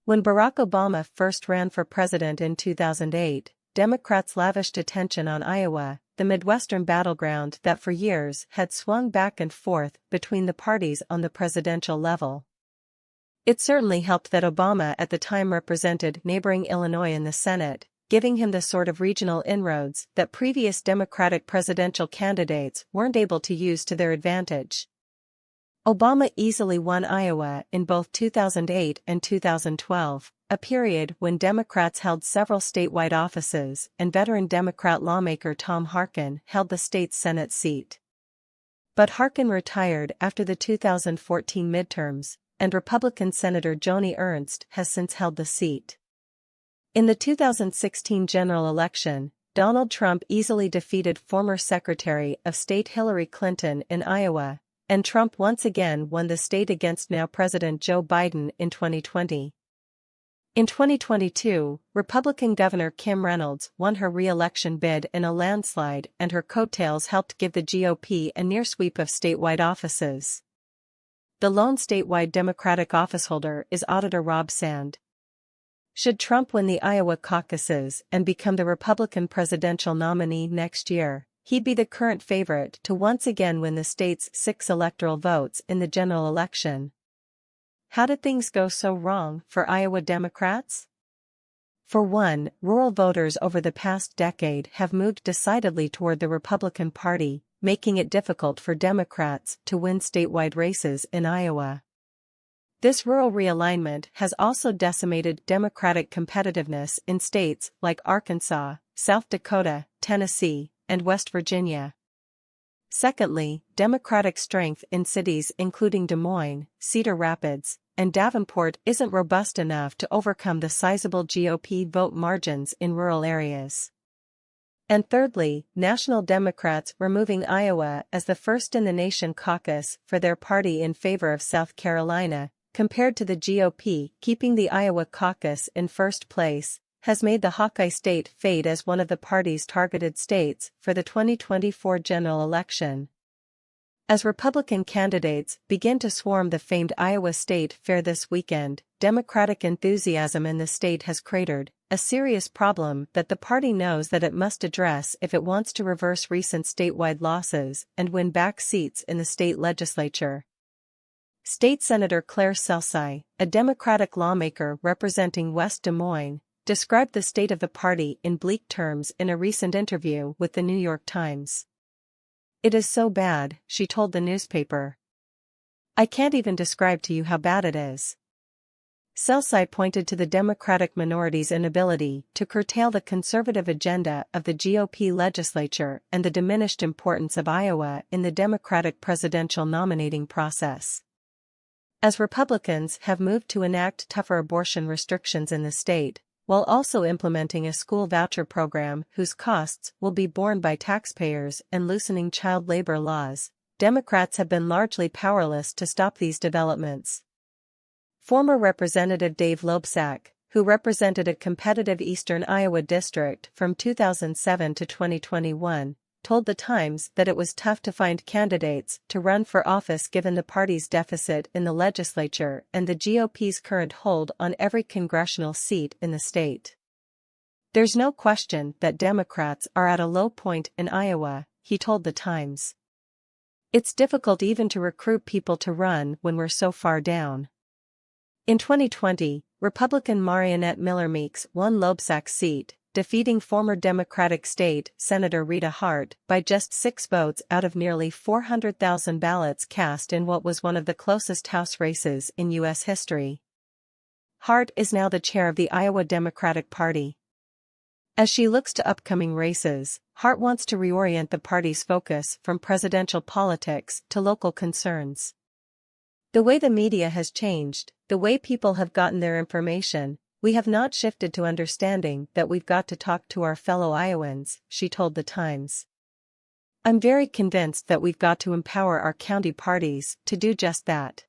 When Barack Obama first ran for president in 2008, Democrats lavished attention on Iowa, the Midwestern battleground that for years had swung back and forth between the parties on the presidential level. It certainly helped that Obama at the time represented neighboring Illinois in the Senate, giving him the sort of regional inroads that previous Democratic presidential candidates weren't able to use to their advantage. Obama easily won Iowa in both 2008 and 2012, a period when Democrats held several statewide offices and veteran Democrat lawmaker Tom Harkin held the state's Senate seat. But Harkin retired after the 2014 midterms, and Republican Senator Joni Ernst has since held the seat. In the 2016 general election, Donald Trump easily defeated former Secretary of State Hillary Clinton in Iowa, and Trump once again won the state against now President Joe Biden in 2020. In 2022, Republican Governor Kim Reynolds won her re-election bid in a landslide, and her coattails helped give the GOP a near sweep of statewide offices. The lone statewide Democratic officeholder is Auditor Rob Sand. Should Trump win the Iowa caucuses and become the Republican presidential nominee next year, he'd be the current favorite to once again win the state's 6 electoral votes in the general election. How did things go so wrong for Iowa Democrats? For one, rural voters over the past decade have moved decidedly toward the Republican Party, making it difficult for Democrats to win statewide races in Iowa. This rural realignment has also decimated Democratic competitiveness in states like Arkansas, South Dakota, Tennessee, and West Virginia. Secondly, Democratic strength in cities including Des Moines, Cedar Rapids, and Davenport isn't robust enough to overcome the sizable GOP vote margins in rural areas. And thirdly, national Democrats were moving Iowa as the first-in-the-nation caucus for their party in favor of South Carolina, compared to the GOP keeping the Iowa caucus in first place, has made the Hawkeye state fade as one of the party's targeted states for the 2024 general election. As Republican candidates begin to swarm the famed Iowa State Fair this weekend, Democratic enthusiasm in the state has cratered, a serious problem that the party knows that it must address if it wants to reverse recent statewide losses and win back seats in the state legislature. State Senator Claire Celsai, a Democratic lawmaker representing West Des Moines, described the state of the party in bleak terms in a recent interview with the New York Times. "It is so bad," she told the newspaper. "I can't even describe to you how bad it is." Celsai pointed to the Democratic minority's inability to curtail the conservative agenda of the GOP legislature and the diminished importance of Iowa in the Democratic presidential nominating process. As Republicans have moved to enact tougher abortion restrictions in the state, while also implementing a school voucher program whose costs will be borne by taxpayers and loosening child labor laws, Democrats have been largely powerless to stop these developments. Former Representative Dave Loebsack, who represented a competitive eastern Iowa district from 2007 to 2021, told The Times that it was tough to find candidates to run for office given the party's deficit in the legislature and the GOP's current hold on every congressional seat in the state. "There's no question that Democrats are at a low point in Iowa," he told The Times. "It's difficult even to recruit people to run when we're so far down." In 2020, Republican Marionette Miller Meeks won Loebsack's seat, defeating former Democratic State Senator Rita Hart by just 6 votes out of nearly 400,000 ballots cast in what was one of the closest House races in U.S. history. Hart is now the chair of the Iowa Democratic Party. As she looks to upcoming races, Hart wants to reorient the party's focus from presidential politics to local concerns. "The way the media has changed, the way people have gotten their information, we have not shifted to understanding that we've got to talk to our fellow Iowans," she told The Times. "I'm very convinced that we've got to empower our county parties to do just that."